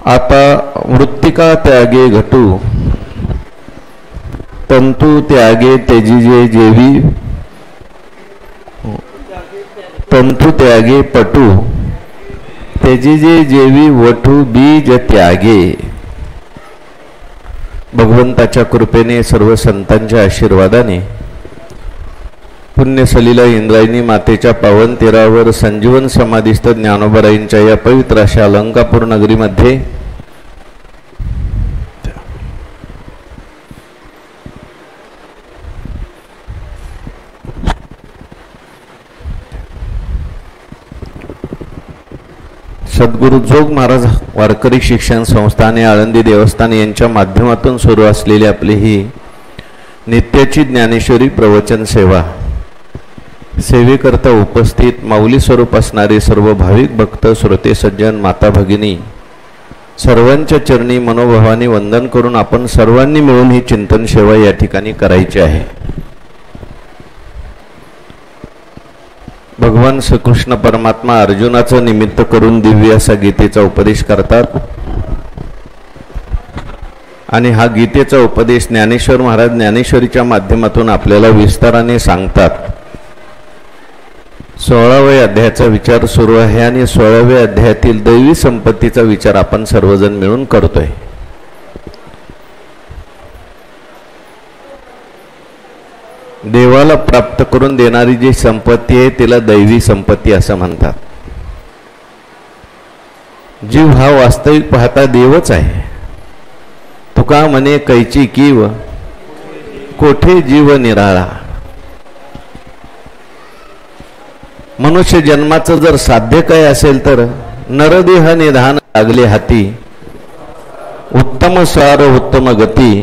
आता मृत्तिका त्यागे घटू तंतु त्यागे तेजिजे जेवी तंतु त्यागे पटू तेजिजे जेवी वटू बीज त्यागे. भगवंताच्या कृपेने सर्व संतांच्या आशीर्वादाने पुण्यसलीला इंद्रायणी मातेच्या पावन तीरावर संजीवन समाधीस्थ ज्ञानोबराईंच्या या पवित्र अशा अलंकापूर नगरीमध्ये सद्गुरु जोग महाराज वारकरी शिक्षण संस्था आणि आळंदी देवस्थान यांच्या माध्यमातून सुरू असलेली आपली ही नित्याची ज्ञानेश्वरी प्रवचन सेवा सेवेकरता उपस्थित माऊली स्वरूप असणारे सर्व भाविक भक्त श्रोते सज्जन माता भगिनी सर्वांच्या चरणी मनोभावाने वंदन करून आपण सर्वांनी मिळून ही चिंतन सेवा या ठिकाणी करायची आहे. भगवान श्रीकृष्ण परमात्मा अर्जुनाचं निमित्त करून दिव्य असा गीतेचा उपदेश करतात आणि हा गीतेचा उपदेश ज्ञानेश्वर महाराज ज्ञानेश्वरीच्या माध्यमातून आपल्याला विस्ताराने सांगतात. 16व्या अध्यायाचा विचार सुरू आहे आणि 16व्या अध्यायातील दैवी संपत्तीचा विचार आपण सर्वजण मिळून करतोय. देवाला प्राप्त करून देणारी जी संपत्ती आहे तिला दैवी संपत्ती असं म्हणतात. जीव हा वास्तविक पाहता देवच आहे. तुका म्हणे कैची कीव कोठे जीव निराळा. मनुष्य जन्माचं जर साध्य काय असेल तर नरदेह निधान लागले हाती उत्तम सार उत्तम गती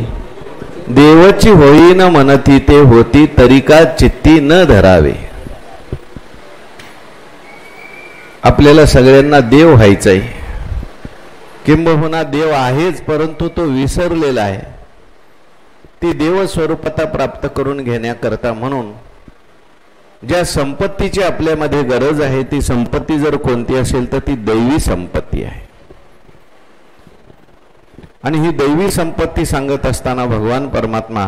देवची होई न मनती ते होती तरिका चित्ती न धरावे. आपल्याला सगळ्यांना देव व्हायचंय, किंबहुना देव आहेच परंतु तो विसरलेला आहे. ती देव स्वरूपता प्राप्त करून घेण्याकरता म्हणून ज्या संपत्तीची आपल्यामध्ये गरज आहे ती संपत्ती जर कोणती असेल तर ती दैवी संपत्ती आहे. आणि ही दैवी संपत्ती सांगत असताना भगवान परमात्मा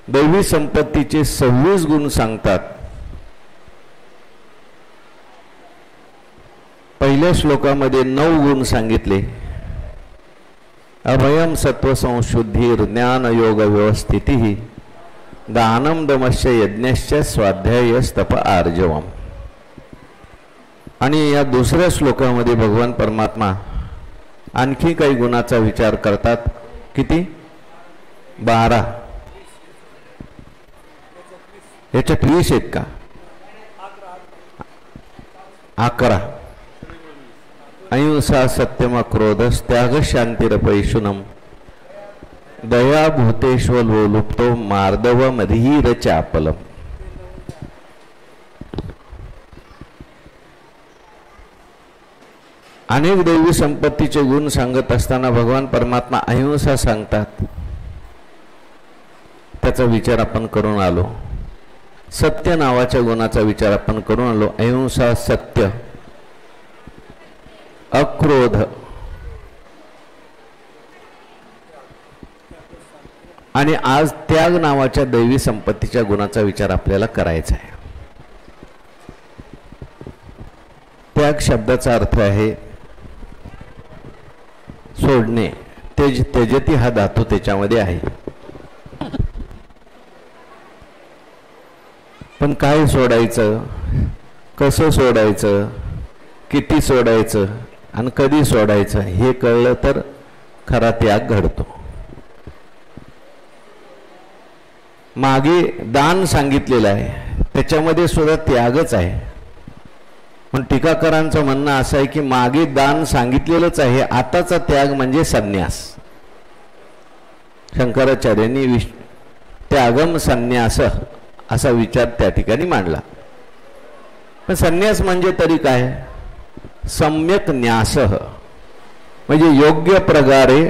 दैवी संपत्तीचे 26 गुण सांगतात. पहिल्या श्लोकामध्ये 9 गुण सांगितले. अभयम सत्व संशुद्धीर ज्ञान योग व्यवस्थिती दानम दमश्च यज्ञश्च स्वाध्यायस्तप आर्जवम. आणि या दुसऱ्या श्लोकामध्ये भगवान परमात्मा आणखी काही गुणाचा विचार करतात. किती? 12. याच्यात 20 आहेत का? 11. अहिंसा सत्यम क्रोधस त्याग शांतिरपैशुनम दया भूतेश्वलो लुप्तो मार्दव मधीर चापलम. अनेक दैवी संपत्तीचे गुण सांगत असताना भगवान परमात्मा अहिंसा सांगतात. त्याचा विचार आपण करून आलो. सत्य नावाच्या गुणाचा विचार आपण करून आलो. अहिंसा सत्य अक्रोध आणि आज त्याग नावाच्या दैवी संपत्तीच्या गुणाचा विचार आपल्याला करायचा आहे. त्याग शब्दाचा अर्थ आहे सोडणे. त्यजती हा धातू त्याच्यामध्ये आहे. पण काय सोडायचं, कसं सोडायचं, किती सोडायचं आणि कधी सोडायचं हे कळलं तर खरा त्याग घडतो. मागे दान सांगितलेलं आहे त्याच्यामध्ये सुद्धा त्यागच आहे. पण टीकाकारांचं म्हणणं असं आहे की मागे दान सांगितलेलंच आहे, आताचा त्याग म्हणजे संन्यास. शंकराचार्यांनी त्यागम संन्यास असा विचार त्या ठिकाणी मांडला. पण संन्यास म्हणजे तरी काय? सम्यक न्यास म्हणजे योग्य प्रकारे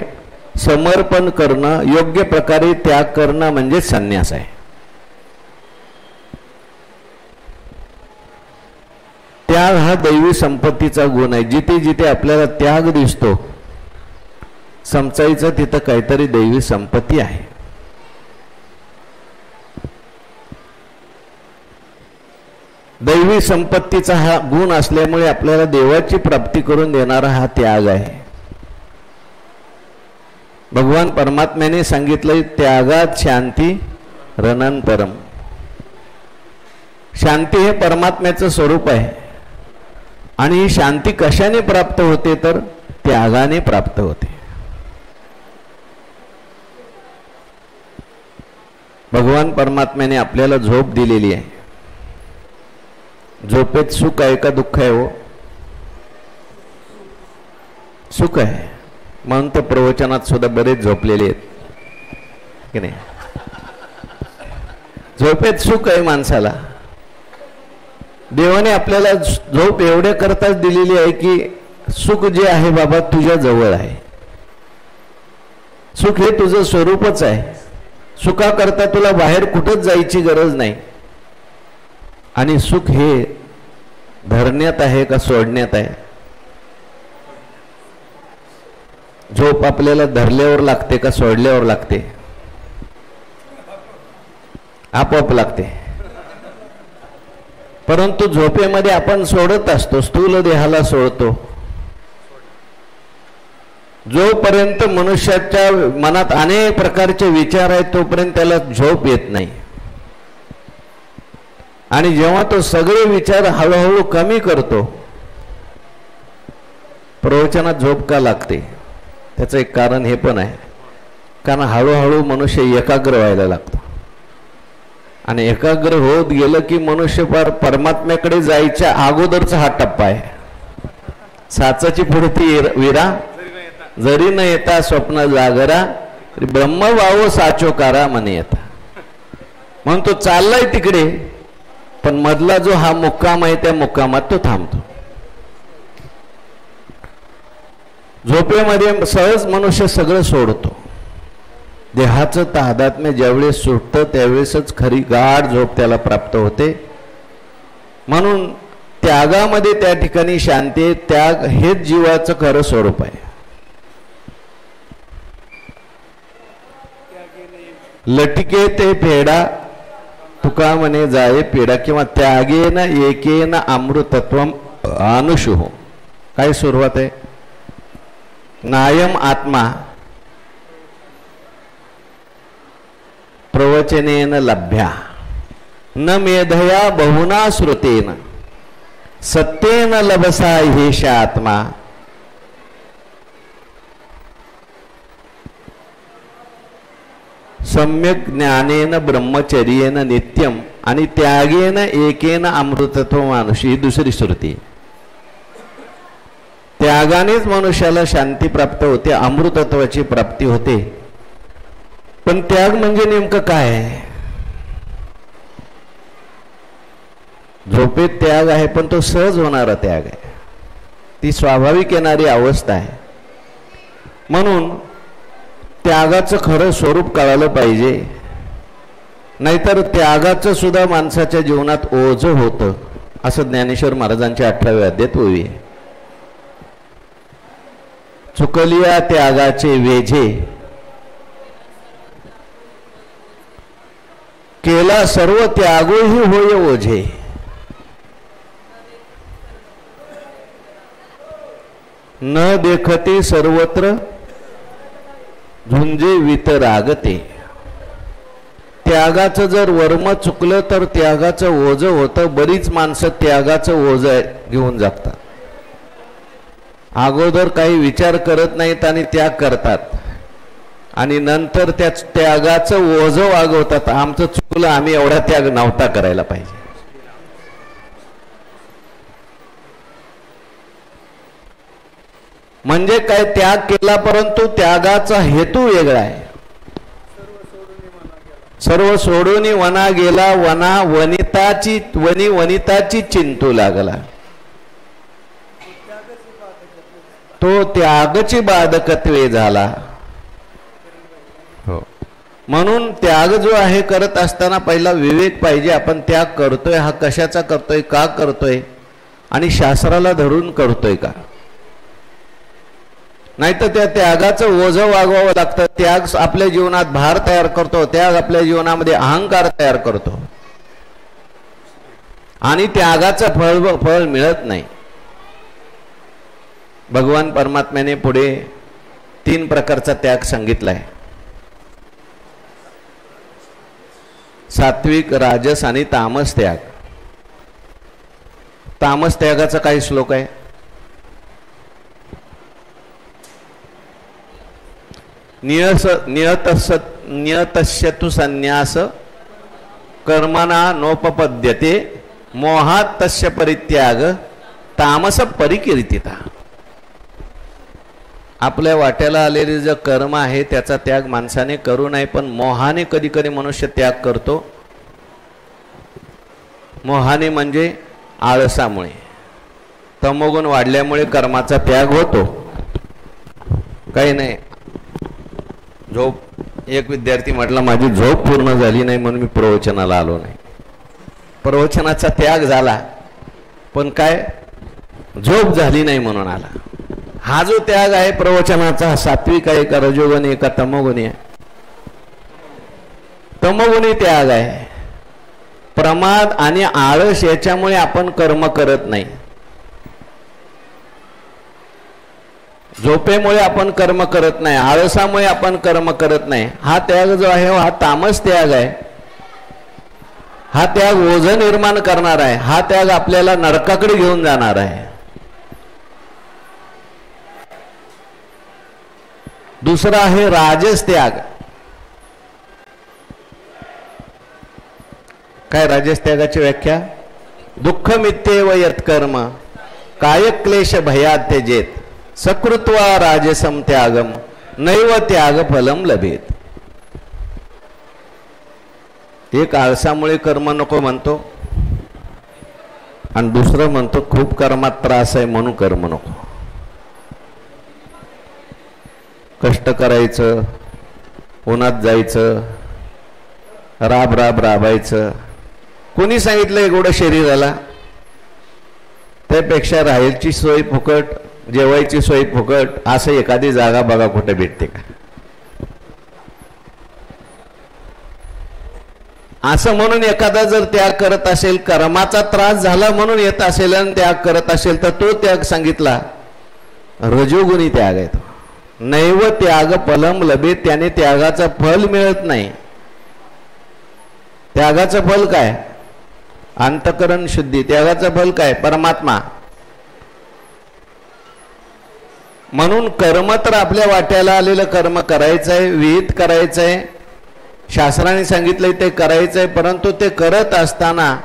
समर्पण करणं, योग्य प्रकारे त्याग करणं म्हणजे संन्यास आहे. त्याग हा दैवी संपत्तीचा गुण आहे. जिथे जिथे आपल्याला त्याग दिसतो समजायचं तिथं काहीतरी दैवी संपत्ती आहे. दैवी संपत्तीचा हा गुण असल्यामुळे आपल्याला देवाची प्राप्ती करून देणारा हा त्याग आहे. भगवान परमात्म्याने सांगितलं, त्यागात शांती रनन परम. शांती हे परमात्म्याचं स्वरूप आहे आणि ही शांती कशाने प्राप्त होते तर त्यागाने प्राप्त होते. भगवान परमात्म्याने आपल्याला झोप दिलेली आहे. झोपेत सुख आहे का दुःख आहे? हो, सुख आहे. म्हणून तर प्रवचनात सुद्धा बरेच झोपलेले आहेत की नाही. झोपेत सुख आहे माणसाला. देवाने आपल्याला झोप एवढ्या करताच दिलेली आहे की सुख जे आहे बाबा तुझ्या जवळ आहे. सुख हे तुझं स्वरूपच आहे. सुखाकरता तुला बाहेर कुठंच जायची गरज नाही. आणि सुख हे धरण्यात आहे का सोडण्यात आहे? झोप आपल्याला धरल्यावर लागते का सोडल्यावर लागते? आपोआप लागते. परंतु झोपेमध्ये आपण सोडत असतो, स्थूल देहाला सोडतो. जोपर्यंत मनुष्याच्या मनात अनेक प्रकारचे विचार आहेत तोपर्यंत त्याला झोप येत नाही. आणि जेव्हा तो सगळे विचार हळूहळू कमी करतो, प्रवचनात झोप का लागते? त्याचं एक कारण हे पण आहे, कारण हळूहळू मनुष्य एकाग्र व्हायला लागतो. आणि एकाग्र होत गेलं की मनुष्य परमात्म्याकडे जायच्या अगोदरचा हा टप्पा आहे. साचाची पुढती विरा जरी न येता स्वप्न जागरा ब्रह्म वावो साचोकारा मने येता. म्हणून तो चाललाय तिकडे, पण मधला जो हा मुक्काम आहे त्या मुक्कामात तो थांबतो. झोपेमध्ये सहज मनुष्य सगळं सोडतो. देहाचं तादात्म्य ज्यावेळेस सुटतं त्यावेळेसच खरी गाढ झोप त्याला प्राप्त होते. म्हणून त्यागामध्ये त्या ठिकाणी शांती, त्याग हेच जीवाचं खरं स्वरूप आहे. लटके ते फेडा तुका म्हणे जाये पेडा, किंवा त्यागेन एकेन अमृतत्वम अनुषुः. काय सुरुवात आहे? नायम आत्मा प्रवचनेन लभ्या न मेधया बहुना श्रुतेन सत्येन लभसा हेश आत्मा. सम्यक ज्ञानेन ब्रह्मचर्येन नित्यम आणि त्यागेन एकेन अमृतत्व मानुषी. ही दुसरी श्रुती. त्यागानेच मनुष्याला शांती प्राप्त होते, अमृतत्वाची प्राप्ती होते. पण त्याग म्हणजे नेमकं काय आहे? झोपेत त्याग आहे पण तो सहज होणारा त्याग आहे. ती स्वाभाविक येणारी अवस्था आहे. म्हणून त्यागाचं खरं स्वरूप कळालं पाहिजे. नाहीतर त्यागाचं सुद्धा माणसाच्या जीवनात ओझं होतं, असं ज्ञानेश्वर महाराजांच्या 18व्या अध्यायात ओवी आहे. चुकलिया त्यागाचे वेझे केला सर्व त्यागोही होय ओझे. न देखते सर्वत्र झुंजे वितरागते. त्यागाचं जर वर्म चुकलं तर त्यागाचं ओझं होतं. बरीच माणसं त्यागाचं ओझं घेऊन जातात. अगोदर काही विचार करत नाहीत आणि त्याग करतात आणि नंतर त्या त्यागाचं ओझं वागवतात. आमचं चुकलं, आम्ही एवढा त्याग नव्हता करायला पाहिजे. म्हणजे काय? त्याग केला परंतु त्यागाचा हेतू वेगळा आहे. सर्व सोडून वना गेला, वना वनिताची वनिताची चिंतू लागला. तो त्यागची बाधकत्वे झाला. हो, म्हणून त्याग जो आहे करत असताना पहिला विवेक पाहिजे. आपण त्याग करतोय हा कशाचा करतोय, का करतोय, आणि शास्त्राला धरून करतोय का? नाहीतर त्या त्यागाचं ओझं वागवावं लागतं. त्याग आपल्या जीवनात भार तयार करतो, त्याग आपल्या जीवनामध्ये अहंकार तयार करतो आणि त्यागाचं फळ मिळत नाही. भगवान परमात्म्याने पुढे 3 प्रकारचा त्याग सांगितलाय: सात्विक, राजस आणि तामस त्याग. तामस त्यागाचा काही श्लोक आहे? नियतस्य तु संन्यास कर्मणा नोपपद्यते मोहात तस्य परित्याग तामस परिकीर्तिता. आपल्या वाट्याला आलेले जे कर्म आहे त्याचा त्याग माणसाने करू नये, पण मोहाने कधी कधी मनुष्य त्याग करतो. मोहाने म्हणजे आळसामुळे, तमोगुण वाढल्यामुळे कर्माचा त्याग होतो. काही नाही, झोप, एक विद्यार्थी म्हटला माझी झोप पूर्ण झाली नाही म्हणून मी प्रवचनाला आलो नाही. प्रवचनाचा त्याग झाला पण काय, झोप झाली नाही म्हणून आला. हा जो त्याग आहे प्रवचनाचा, हा सात्विक आहे का रजोगुणी आहे का तमोगुणी आहे? तमोगुणी त्याग आहे. प्रमाद आणि आळस याच्यामुळे आपण कर्म करत नाही. झोपेमुळे आपण कर्म करत नाही, आळसामुळे आपण कर्म करत नाही. हा त्याग जो आहे हा तामस त्याग आहे. हा त्याग ओझं निर्माण करणार आहे. हा त्याग आपल्याला नरकाकडे घेऊन जाणार आहे. दुसरा आहे राजस त्याग. काय राजस त्यागाची व्याख्या? दुःख मित्येव यत्कर्म काय क्लेश भयात त्यजेत सकृत्वा राजसम त्यागम नैव त्याग फलम लभेत. एक आळसामुळे कर्म नको म्हणतो आणि दुसरं म्हणतो खूप कर्मात त्रास आहे म्हणून कर्म नको. कष्ट करायचं, उन्हात जायचं, राबायचं. कोणी सांगितलं एवढं शरीराला? त्यापेक्षा राहायची सोय फुकट, जेवायची सोय फुकट, असं एखादी जागा बघा कुठे भेटते का? असं म्हणून एखादा जर त्याग करत असेल, कर्माचा त्रास झाला म्हणून येत असेल आणि त्याग करत असेल तर तो त्याग सांगितला रजोगुणी त्याग आहे. तो नैव त्याग फलम लभेत, त्याने त्यागाचं फल मिळत नाही. त्यागाचं फल काय? अंतःकरण शुद्धी. त्यागाचं फल काय? परमात्मा. म्हणून कर्म तर आपल्या वाट्याला आलेलं कर्म करायचं आहे, विहित करायचं आहे, शास्त्राने सांगितलंय ते करायचं आहे. परंतु ते करत असताना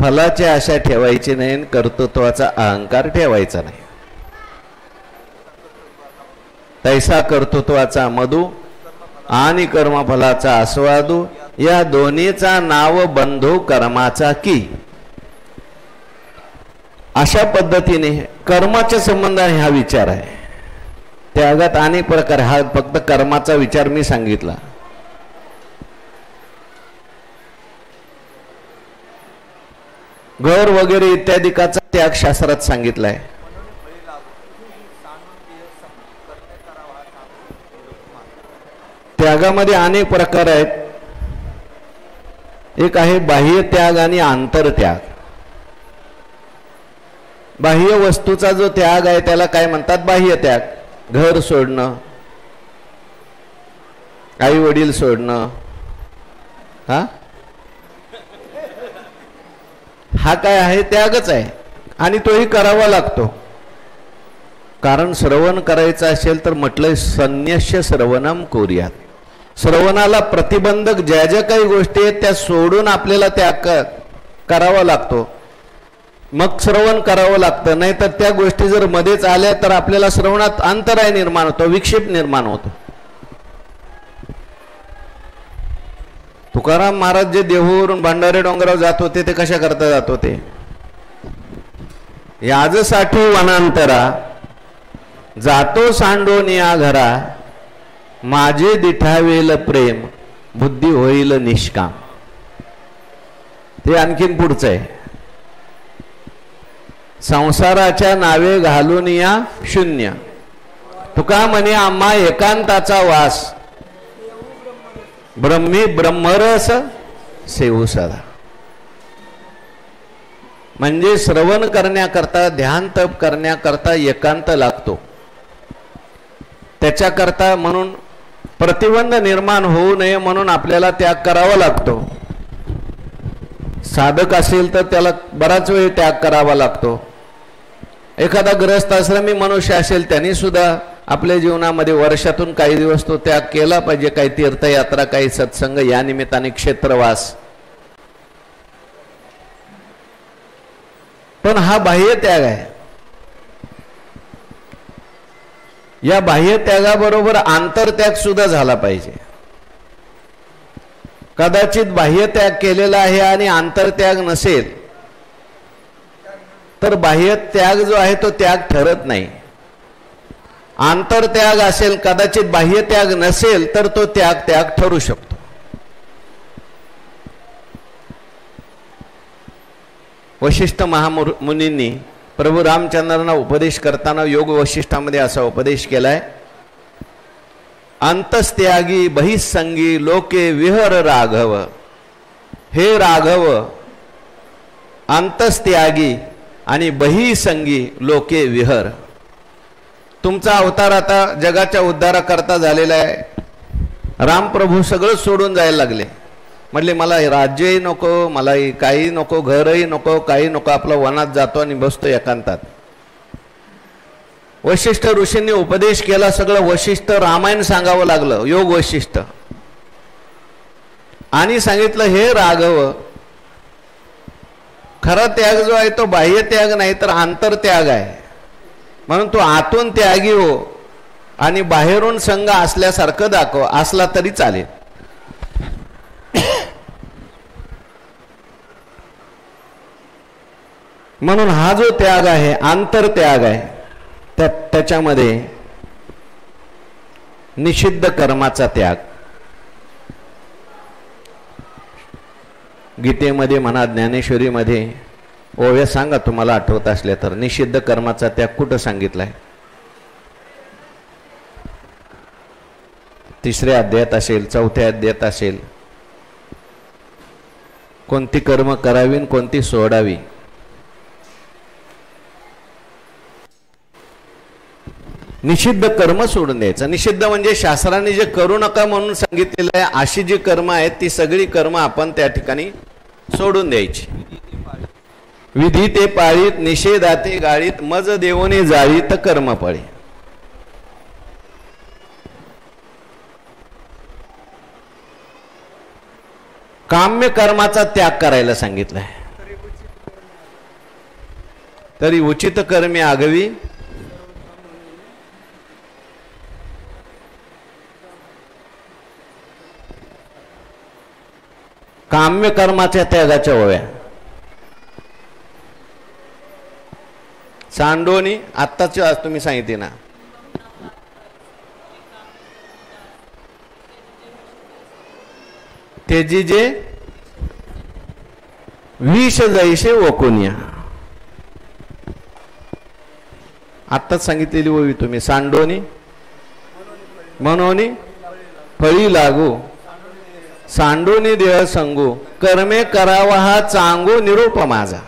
फलाची आशा ठेवायची नाही, कर्तृत्वाचा अहंकार ठेवायचा नाही. तैसा कर्तृत्वाचा मधु आणि कर्मफलाचा आस्वादू, या दोन्हीचा नाव बंधू कर्माचा की. अशा पद्धतीने कर्माच्या संबंधाने हा विचार आहे. त्यागात अनेक प्रकार, हा फक्त कर्माचा विचार मी सांगितला. घर वगैरे इत्यादिकाचा त्याग शास्त्रात सांगितलाय. त्यागामध्ये अनेक प्रकार आहेत. एक आहे बाह्य त्याग आणि आंतरत्याग. बाह्य वस्तूचा जो त्याग आहे त्याला काय म्हणतात? बाह्य त्याग. घर सोडणं, आई वडील सोडणं, हा काय आहे? त्यागच आहे. आणि तोही करावा लागतो. कारण श्रवण करायचं असेल तर म्हटलंय संन्यस्य श्रवणम कुर्यात. श्रवणाला प्रतिबंधक ज्या ज्या काही गोष्टी आहेत त्या सोडून आपल्याला त्याग करावा लागतो. मग श्रवण करावं लागतं. नाही तर त्या गोष्टी जर मध्येच आल्या तर आपल्याला श्रवणात अंतराय निर्माण होतो, विक्षेप निर्माण होतो. तुकाराम महाराज जे देहूवरून भंडारे डोंगरावर जात होते ते कशा करता जात होते? याजसाठी वनांतरा जातो सांडोनिया घरा माझे दिठावेल प्रेम बुद्धी होईल निष्काम. ते आणखीन पुढचं आहे. संसाराच्या नावे घालून या शून्य. तुका म्हणे आम्हा एकांताचा वास, ब्रह्मी ब्रह्मरस सेवू सदा. म्हणजे श्रवण करण्याकरता, ध्यान तप करण्याकरता एकांत लागतो. त्याच्याकरता म्हणून प्रतिबंध निर्माण होऊ नये म्हणून आपल्याला त्याग करावा लागतो. साधक असेल तर त्याला बराच वेळ त्याग करावा लागतो. एखादा ग्रस्त आश्रमी मनुष्य असेल त्यांनी सुद्धा आपल्या जीवनामध्ये वर्षातून काही दिवस तो त्याग केला पाहिजे. काही तीर्थयात्रा, काही सत्संग, या निमित्ताने क्षेत्रवास. पण हा बाह्य त्याग आहे. या बाह्य त्यागाबरोबर आंतरत्याग सुद्धा झाला पाहिजे. कदाचित बाह्य त्याग केलेला आहे आणि आंतरत्याग नसेल तर बाह्य त्याग जो आहे तो त्याग ठरत नाही. आंतरत्याग असेल, कदाचित बाह्य त्याग नसेल तर तो त्याग ठरू शकतो. वशिष्ठ महामुनींनी प्रभू रामचंद्रांना उपदेश करताना योग वशिष्ठामध्ये असा उपदेश केलाय. अंतस्त्यागी बहिसंगी लोके विहर राघव. हे राघव, अंतस्त्यागी आणि बहिसंगी लोके विहर. तुमचा अवतार आता जगाच्या उद्धाराकरता झालेला आहे. रामप्रभू सगळं सोडून जायला लागले. म्हटले मला राज्यही नको, मला काही नको, घरही नको, काही नको, आपला वनात जातो आणि बसतो एकांतात. वशिष्ठ ऋषींनी उपदेश केला. सगळं वशिष्ठ रामायण सांगावं लागलं, योग वशिष्ठ. आणि सांगितलं हे राघव, खरा त्याग जो आहे तो बाह्य त्याग नाही तर आंतरत्याग आहे. म्हणून तो आतून त्यागी हो आणि बाहेरून संग असल्यासारखं दाखव, असला तरी चालेल. म्हणून हा जो त्याग आहे आंतरत्याग आहे. त्याच्यामध्ये निषिद्ध कर्माचा त्याग. गीतेमध्ये म्हणा, ज्ञानेश्वरीमध्ये ओव्या सांगा तुम्हाला आठवत असल्या तर. निषिद्ध कर्माचा त्याग कुठं सांगितलाय? 3ऱ्या अध्यायात असेल, 4थ्या अध्यायात असेल. कोणती कर्म करावी आणि कोणती सोडावी. निषिद्ध कर्म सोडून द्यायचं. निषिद्ध म्हणजे शास्त्राने जे करू नका म्हणून सांगितलेलं आहे अशी जी कर्म आहेत ती सगळी कर्म आपण त्या ठिकाणी सोडून द्यायची. विधी ते पाळीत, निषेधाते गाळीत, मज देवोने जाळीत कर्म पळे. काम्य कर्माचा त्याग करायला सांगितलंय. तरी उचित कर्मे आगवी, काम्य कर्माच्या त्यागाच्या ओव्या. सांडोनी आत्ताची आज तुम्ही सांगितली ना. तेजी जे विष जैसे ओकुनिया. आत्ताच सांगितलेली ओवी तुम्ही. सांडोनी मनोनी फळी लागू, सांडूनी देह संगू, कर्मे करावा हा चांगू निरूप माझा.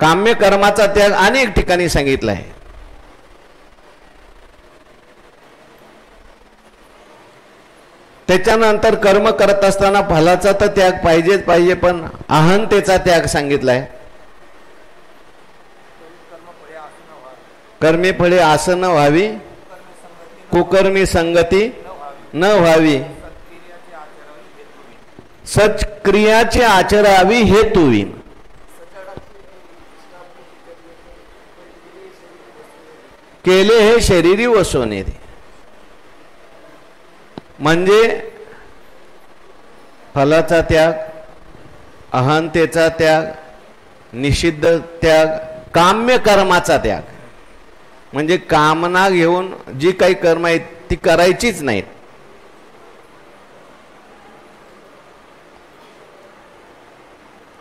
काम्य कर्माचा त्याग अनेक ठिकाणी सांगितला आहे. त्याच्यानंतर कर्म करत असताना फलाचा तर त्याग पाहिजेच पाहिजे, पण अहंतेचा त्याग सांगितलाय. कर्मे फळे आसन व्हावी, कुकर्मी संगती न व्हावी, सत्क्रियाचे आचरावी हेतुवीन. केले हे शरीरी व सोनेरी. म्हणजे फलाचा त्याग, अहंतेचा त्याग, निषिद्ध त्याग, काम्य कर्माचा त्याग. म्हणजे कामना घेऊन जी काही कर्म आहेत ती करायचीच नाहीत.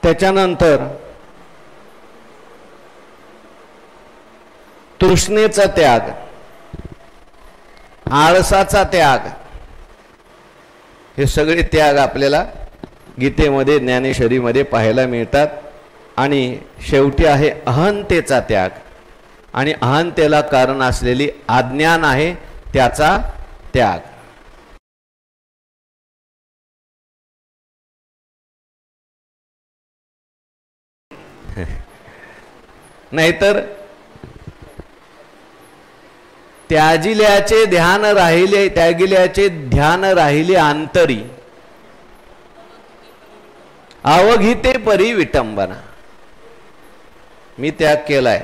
त्याच्यानंतर तृष्णेचा त्याग, आळसाचा त्याग, हे सगळे त्याग आपल्याला गीतेमध्ये ज्ञानेश्वरीमध्ये पाहायला मिळतात. आणि शेवटी आहे अहंतेचा त्याग, आणि अहंतेला कारण असलेली अज्ञान आहे त्याचा त्याग. नाहीतर त्याजिल्याचे ध्यान राहिले, त्यागिल्याचे ध्यान राहिले अंतरी, अवघिते परी विटंबना. मी त्याग केलाय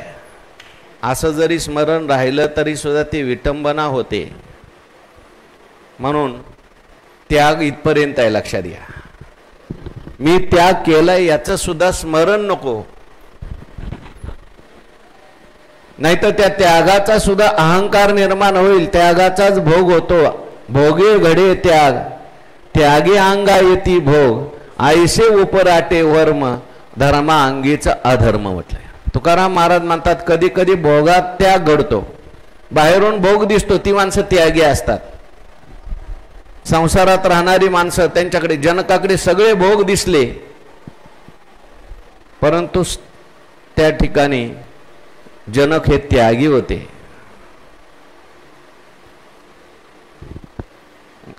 असं जरी स्मरण राहिलं तरी सुद्धा ती विटंबना होते. म्हणून त्याग इथपर्यंत आहे, लक्षात घ्या. मी त्याग केलाय याचं सुद्धा स्मरण नको, नाहीतर त्या त्यागाचा सुद्धा अहंकार निर्माण होईल. त्यागाचाच भोग होतो. भोगे घडे त्याग, त्यागे अंगा येती भोग, आईसे उपराटे वर्म, धर्मा अंगीचा अधर्म म्हटलंय. तुकाराम महाराज म्हणतात कधी कधी भोगात त्याग घडतो. बाहेरून भोग दिसतो, ती माणसं त्यागी असतात. संसारात राहणारी माणसं, त्यांच्याकडे जनकाकडे सगळे भोग दिसले, परंतु त्या ठिकाणी जनक हे त्यागी होते.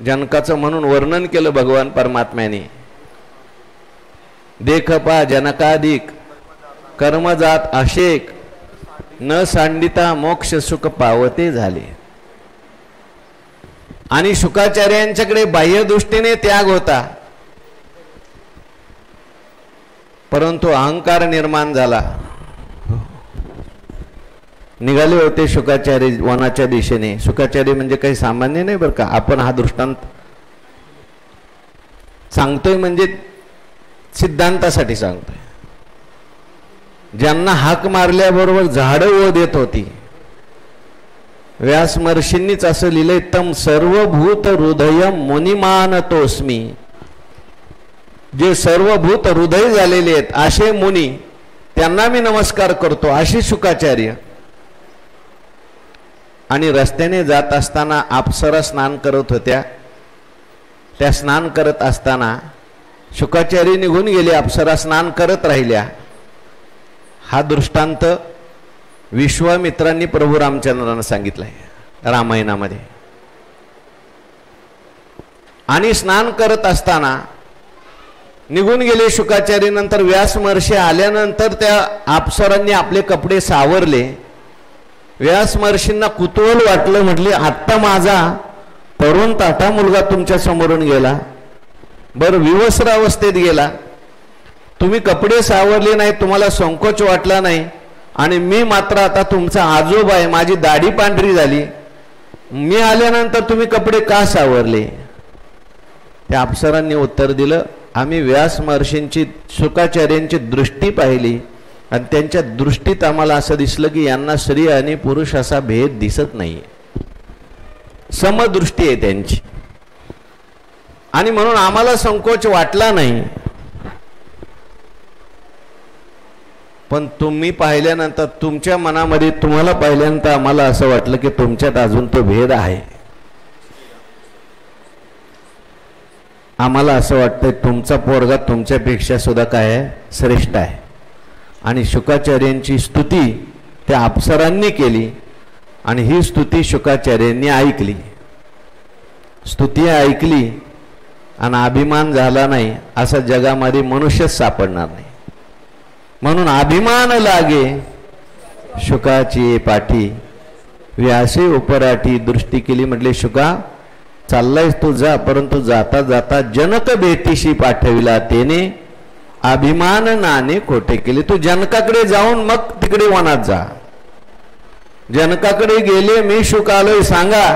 जनकाचं म्हणून वर्णन केलं भगवान परमात्म्याने. देख पा जनकाधिक कर्मजात अशेक, न सांडिता मोक्ष सुख पावते झाले. आणि शुकाचार्यांच्याकडे बाह्य दृष्टीने त्याग होता, परंतु अहंकार निर्माण झाला. निघाले होते शुकाचार्य वनाच्या दिशेने. शुकाचार्य म्हणजे काही सामान्य नाही बरं का. आपण हा दृष्टांत सांगतोय म्हणजे सिद्धांतासाठी सांगतोय. ज्यांना हाक मारल्याबरोबर झाडं ओढ येत होती. व्यास महर्षींनीच असं लिहिलंय, तम सर्वभूत हृदयम मुनिमान तोस्मी. जे सर्वभूत हृदय झालेले आहेत असे मुनी, त्यांना मी नमस्कार करतो, असे शुकाचार्य. आणि रस्त्याने जात असताना अप्सरा स्नान करत होत्या. त्या स्नान करत असताना शुकाचार्य निघून गेले, अप्सरा स्नान करत राहिल्या. हा दृष्टांत विश्वामित्रांनी प्रभू रामचंद्रांना सांगितलाय रामायणामध्ये. आणि स्नान करत असताना निघून गेले शुकाचार्य. नंतर व्यास महर्षी आल्यानंतर त्या अप्सरांनी आपले कपडे सावरले. व्यास महर्षींना कुतूहल वाटलं. म्हटले, आत्ता माझा तरुण ताठा मुलगा तुमच्या समोरून गेला, बरं विवस्त्रावस्थेत गेला, तुम्ही कपडे सावरले नाही, तुम्हाला संकोच वाटला नाही, आणि मी मात्र आता तुमचा आजोबा आहे, माझी दाढी पांढरी झाली, मी आल्यानंतर तुम्ही कपडे का सावरले? त्या अप्सरांनी उत्तर दिलं, आम्ही व्यास महर्षींची शुकाचार्यांची दृष्टी पाहिली आणि त्यांच्या दृष्टीत आम्हाला असं दिसलं की यांना स्त्री आणि पुरुष असा भेद दिसत नाही, समदृष्टी आहे त्यांची, आणि म्हणून आम्हाला संकोच वाटला नाही. पण तुम्ही पाहिल्यानंतर तुमच्या मनामध्ये, तुम्हाला पाहिल्यानंतर आम्हाला असं वाटलं की तुमच्यात अजून तो भेद आहे. आम्हाला असं वाटतंय तुमचा पोरगा तुमच्यापेक्षा सुद्धा काय आहे, श्रेष्ठ आहे. आणि शुकाचार्यांची स्तुती त्या अप्सरांनी केली आणि ही स्तुती शुकाचार्यांनी ऐकली. स्तुती ऐकली आणि अभिमान झाला नाही असा जगामध्ये मनुष्यच सापडणार नाही. म्हणून अभिमान लागे शुकाची पाठी, व्यासे उपराठी दृष्टी केली. म्हटले, शुका चाललायस तू जा, परंतु जाता जाता जनक भेटीशी पाठविला तेने, अभिमान नाने खोटे केले. तू जनकाकडे जाऊन मग तिकडे वनात जा. जनकाकडे गेले, मी शुक आलोय सांगा.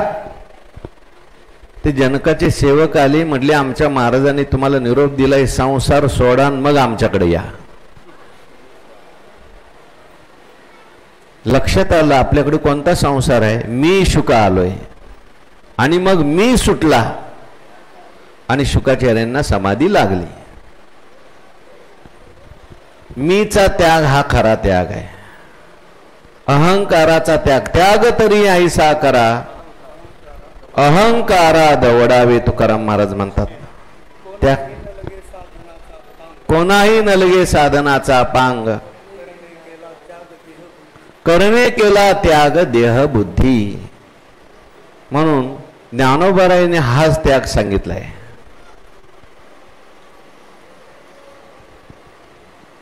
ते जनकाचे सेवक आले, म्हटले आमच्या महाराजांनी तुम्हाला निरोप दिलाय, संसार सोडा मग आमच्याकडे या. लक्षात आलं आपल्याकडे कोणता संसार आहे. मी शुका आलोय आणि मग मी सुटला आणि शुकाचार्यांना समाधी लागली. मीचा त्याग हा खरा त्याग आहे. अहंकाराचा त्याग, त्याग तरी ऐसा करा, अहंकारा दवडावे, तुकाराम महाराज म्हणतात. त्याग कोणाही नलगे साधनाचा पांग, करणे केला त्याग देह बुद्धी. म्हणून ज्ञानोबारायाने हाच त्याग सांगितलाय.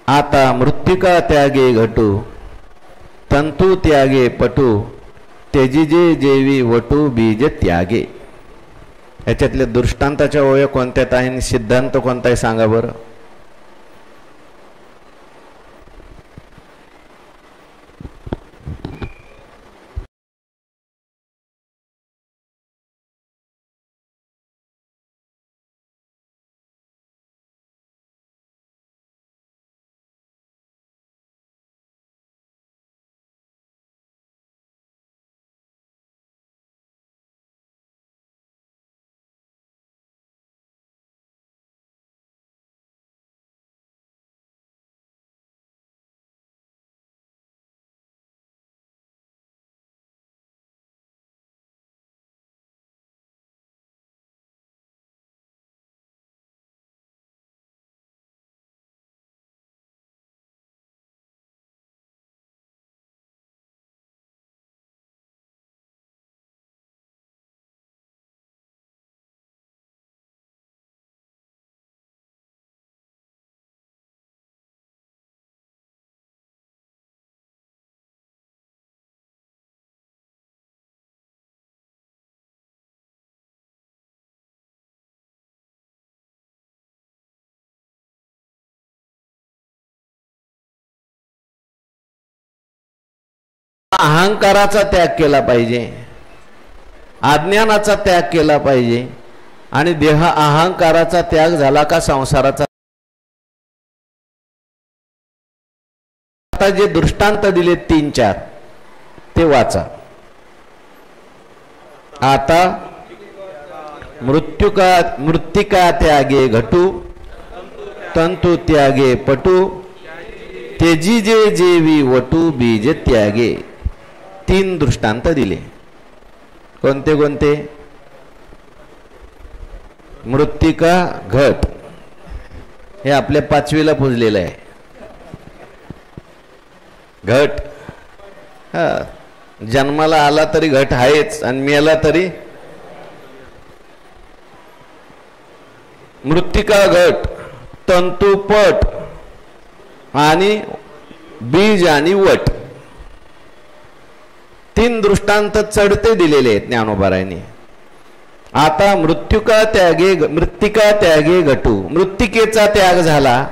आता मृत्तिका त्यागे घटू, तंतू त्यागे पटू, तेजिजे जेवी वटू बीज त्यागे. याच्यातले दृष्टांताच्या ओळख कोणत्या आहेत आणि सिद्धांत कोणता आहे सांगा बरं. अहंकाराचा त्याग केला पाहिजे, अज्ञानाचा त्याग केला पाहिजे. आणि देह अहंकाराचा त्याग झाला का संसाराचा. आता जे दृष्टांत दिले 3-4 ते वाचा. आता मृत्तिका त्यागे घटू, तंतु त्यागे पटू, तेजिजे जेवी वटू बीज त्यागे. 3 दृष्टांत दिले. कोणते कोणते. मृत्तिका घट हे आपल्या 5वीला पुजलेलं आहे. घट हा जन्माला आला तरी घट आहेच आणि मेला तरी. मृत्तिका घट, तंतुपट आणि बीज आणि वट. 3 दृष्टांत चढते दिलेले आहेत ज्ञानोबारायांनी. आता मृत्तिका त्यागे घटू, मृत्तिकेचा त्याग झाला.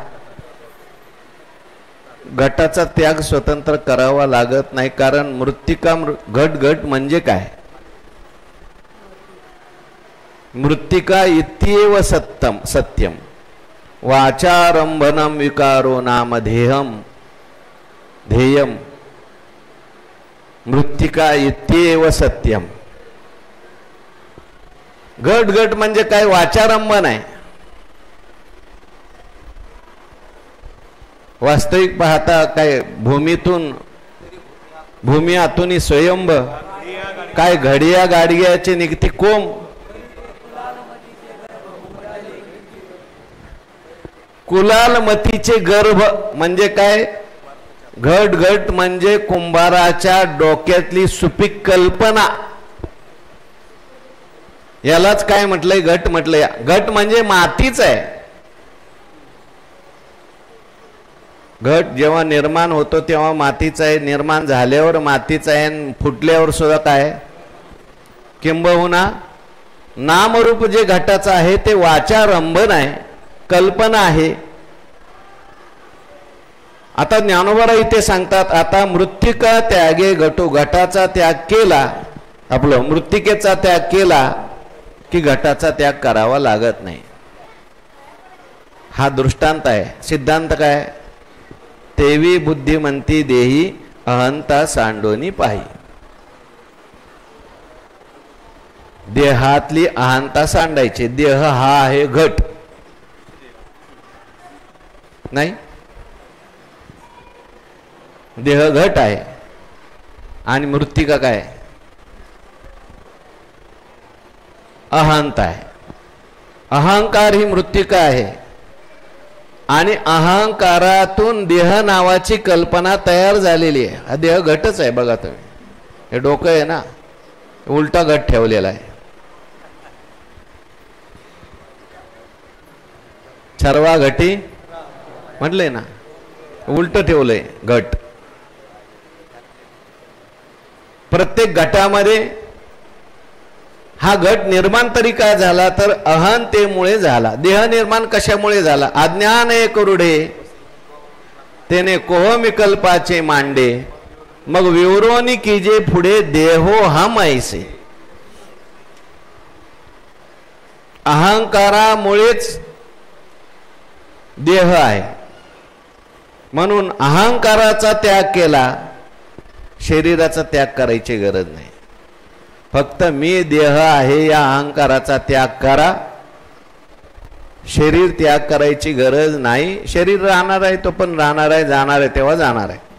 घटाचा त्याग स्वतंत्र करावा लागत नाही, कारण मृत्तिका घट म्हणजे काय. मृत्तिका इत्येव सत्यम वाचारंभनम विकारो नाम ध्येयम. मृत्तिका इत्येव सत्यम. घट म्हणजे काय. वाचारंभन आहे. वास्तविक पाहता काय भूमी आतून स्वयंभ काय घडिया गाडग्याचे निघती कोंब. कुलालमतीचे गर्भ म्हणजे काय. घट म्हणजे कुंभाराच्या डोक्यातली सुपीक कल्पना. यालाच काय म्हटलंय. घट म्हटलंय. घट म्हणजे मातीच आहे. घट जेव्हा निर्माण होतो तेव्हा मातीचा आहे, निर्माण झाल्यावर मातीचा आहे, फुटल्यावर सुद्धा काय. किंबहुना नामरूप जे घटाचं आहे ते वाचारंभन आहे, कल्पना आहे. आता ज्ञानोबा इथे सांगतात. आता मृत्तिका त्यागे घटू, घटाचा त्याग केला, आपलं मृत्तिकेचा त्याग केला की घटाचा त्याग करावा लागत नाही. हा दृष्टांत आहे. सिद्धांत काय. तेवी बुद्धिमंती देही अहंता सांडोनी पाही. देहातली अहंता सांडायची. देह हा आहे घट नाही. देह घट आहे आणि मृत्तिका काय? अहंता आहे. अहंकार ही मृत्तिका आहे आणि अहंकारातून देह नावाची कल्पना तयार झालेली आहे. हा देह घटच आहे. बघा तुम्ही, हे डोकं आहे ना, उलटा घट ठेवलेला आहे. सर्वा घटी म्हटलंय ना, उलट ठेवलंय घट. प्रत्येक घटामध्ये हा घट निर्माण तरी काय झाला तर अहंतेमुळे झाला. देह निर्माण कशामुळे झाला? अज्ञान करुडे तेने कोहमिकल्पाचे मांडे, मग विवरोनी कीजे पुढे देहो हम ऐसे. अहंकारामुळेच देह आहे, म्हणून अहंकाराचा त्याग केला, शरीराचा त्याग करायची गरज नाही. फक्त मी देह आहे या अहंकाराचा त्याग करा, शरीर त्याग करायची गरज नाही. शरीर राहणार आहे, तो पण राहणार आहे, जाणार आहे तेव्हा जाणार आहे.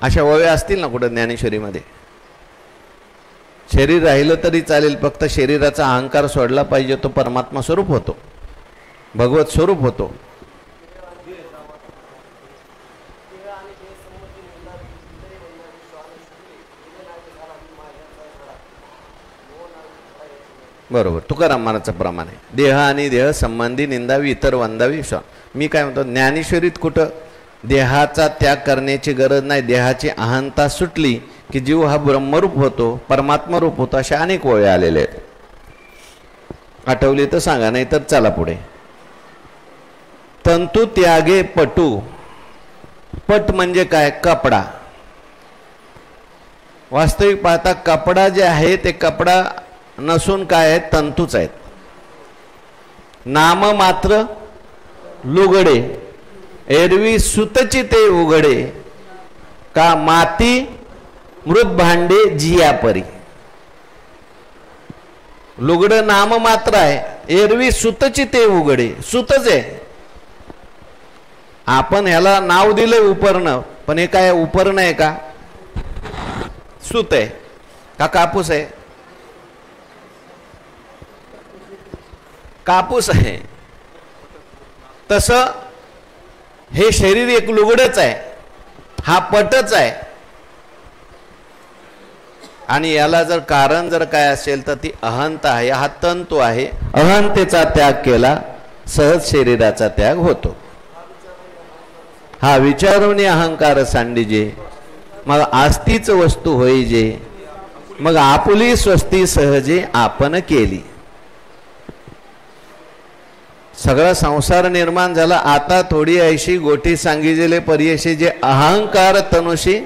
अशा ओव्या असतील ना कुठं ज्ञानेश्वरीमध्ये? शरीर राहिलं तरी चालेल, फक्त शरीराचा अहंकार सोडला पाहिजे, तो परमात्मा स्वरूप होतो, भगवत स्वरूप होतो. बरोबर, तुकाराम महाराजांचं प्रमाण आहे. देह आणि देह संबंधी निंदावी, इतर वंदावी. मी काय म्हणतो, ज्ञानेश्वरीत कुठं देहाचा त्याग करण्याची गरज नाही. देहाची अहंता सुटली की जीव हा ब्रह्मरूप होतो, परमात्मा रूप होतो. अशा अनेक ओळी आलेले आहेत. आठवली तर सांगा, नाही तर चला पुढे. तंतु त्यागे पटू. पट म्हणजे काय? कपडा. वास्तविक पाहता कपडा जे आहे ते कपडा नसून काय आहे? तंतूच आहेत. नाम मात्र लुगडे, एरवी सुतची ते उघडे, का माती मृत भांडे जिया परी. लुगड नाम मात्र आहे, एरवी सुतची ते उघडे. सुतच आहे. आपण ह्याला नाव दिलंय उपरणं, पण हे काय उपरणं आहे का? सूत आहे का कापूस आहे? कापूस आहे. तसं हे शरीर एक लुगडच आहे, हा पटच आहे. आणि याला जर कारण जर काय असेल तर ती अहंता आहे, हा तंतू आहे. अहंतेचा त्याग केला, सहज शरीराचा त्याग होतो. हा विचारून अहंकार सांडिजे, मग आस्तीच वस्तू होईजे, मग आपुली स्वस्ती सहजे आपण केली. सगळा संसार निर्माण झाला. आता थोडी ऐशी गोठी सांगितलेले पर्यशी जे अहंकार तनुशी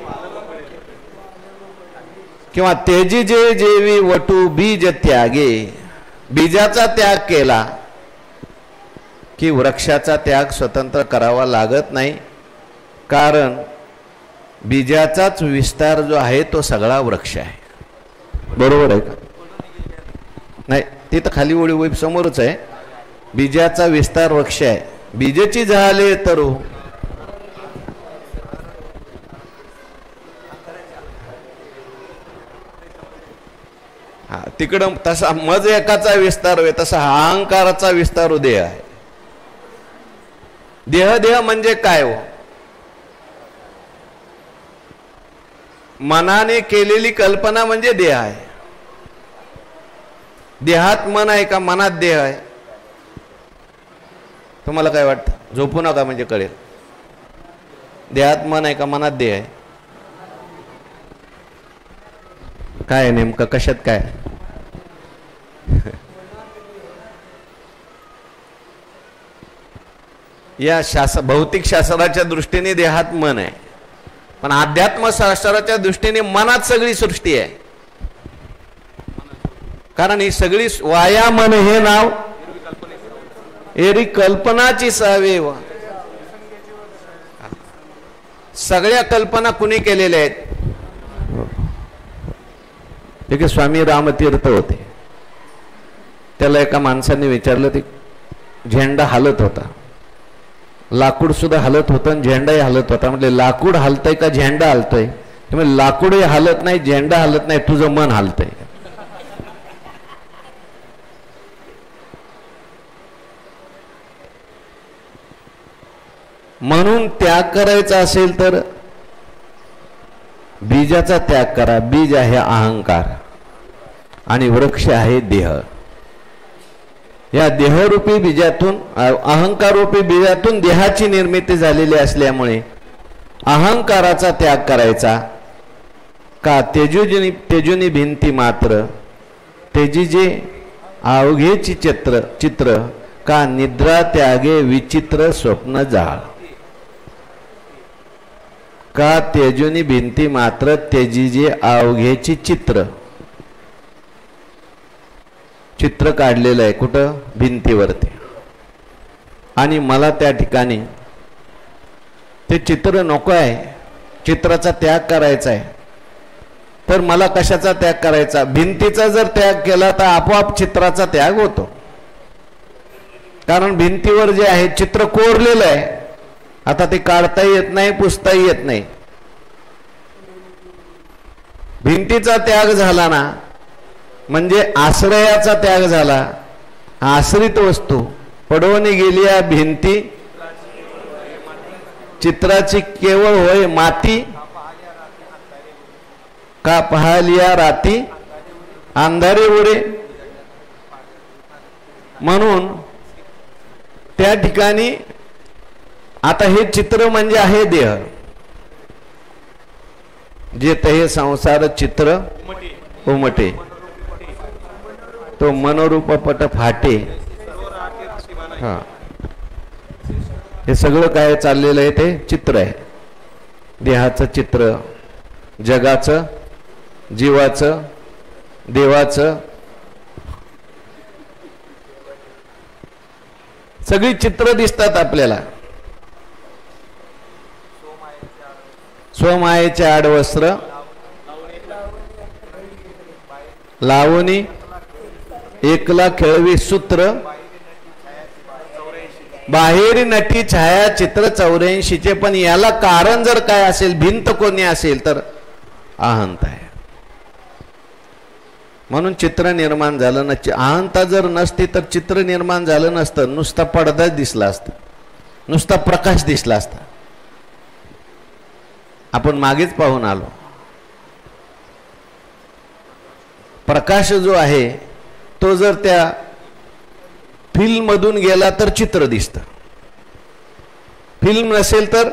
किंवा तेजी जे जेवी वटू बीज त्यागे. बीजाचा त्याग केला की वृक्षाचा त्याग स्वतंत्र करावा लागत नाही, कारण बीजाचाच विस्तार जो आहे तो सगळा वृक्ष आहे. बरोबर आहे का? नाही, ते तर खाली ओळी वेब समोरच आहे. बीजाचा विस्तार वृक्ष आहे. बीजची झाले तरू. हा, तिकडं तसा मज एकाचा विस्तार होय, तसा अहंकाराचा विस्तार देह आहे. देह देह म्हणजे काय हो? मनाने केलेली कल्पना म्हणजे देह आहे. देहात मन आहे का मनात देह आहे? तुम्हाला काय वाटतं? झोपू नका म्हणजे कळेल. देहात मन आहे का मनात देह आहे? काय नेमकं कशात काय? या भौतिक शास्त्राच्या दृष्टीने देहात मन आहे, पण अध्यात्मशास्त्राच्या दृष्टीने मनात सगळी सृष्टी आहे. कारण ही सगळी वाया मन हे नाव एरी कल्पनाची सावेव. सगळ्या कल्पना कुणी केलेल्या आहेत? ठीक आहे, स्वामी रामतीर्थ होते. त्याला एका माणसाने विचारलं, ते झेंडा हलत होता, लाकूड सुद्धा हलत होतं आणि झेंडाही हलत होता. म्हटले लाकूड हलतंय का झेंडा हलतोय? ते म्हणजे लाकूडही हलत नाही, झेंडा हलत नाही, तुझं मन हलतंय. म्हणून त्याग करायचा असेल तर बीजाचा त्याग करा. बीज आहे अहंकार आणि वृक्ष आहे देह. या देहरूपी बीजातून, अहंकारूपी बीजातून देहाची निर्मिती झालेली असल्यामुळे अहंकाराचा त्याग करायचा. का तेजुनी भिंती मात्र तेजीजे अवघेची चित्र का निद्रा त्यागे विचित्र स्वप्न जाळ. का तेजुनी भिंती मात्र तेजीजे अवघेची चित्र काढलेलं आहे कुठं? भिंतीवरती. आणि मला त्या ठिकाणी ते चित्र नको आहे, चित्राचा त्याग करायचा आहे. तर मला कशाचा त्याग करायचा? भिंतीचा जर त्याग केला तर आपोआप चित्राचा त्याग होतो. कारण भिंतीवर जे आहे चित्र कोरलेलं आहे, आता ते काढताही येत नाही, पुसताही येत नाही. भिंतीचा त्याग झाला ना म्हणजे आश्रयाचा त्याग झाला. आश्रित वस्तू पडवून गेली या भिंती, चित्राची केवळ होय माती. का पाहलिया राती अंधारे उडे. म्हणून त्या ठिकाणी आता हे चित्र म्हणजे आहे देह. जे हे संसार चित्र उमटे, तो मनोरूप पट फाटे. हा, हे सगळं काय चाललेलं आहे ते चित्र आहे. देहाचं चित्र, जगाचं, जीवाचं, देवाचं, सगळी चित्र दिसतात आपल्याला. स्वमायेचे आडवस्त्र लावणी एकला खेळवी सूत्र बाहेर नटी छाया चित्र 84चे. पण याला कारण जर काय असेल, भिंत कोणी असेल तर अहंता आहे. म्हणून चित्र निर्माण झालं ना. अहंता जर नसती तर चित्र निर्माण झालं नसतं. नुसता पडदा दिसला असता, नुसता प्रकाश दिसला असता. आपण मागेच पाहून आलो, प्रकाश जो आहे तो जर त्या फिल्म मधून गेला तर चित्र दिसतं. फिल्म नसेल तर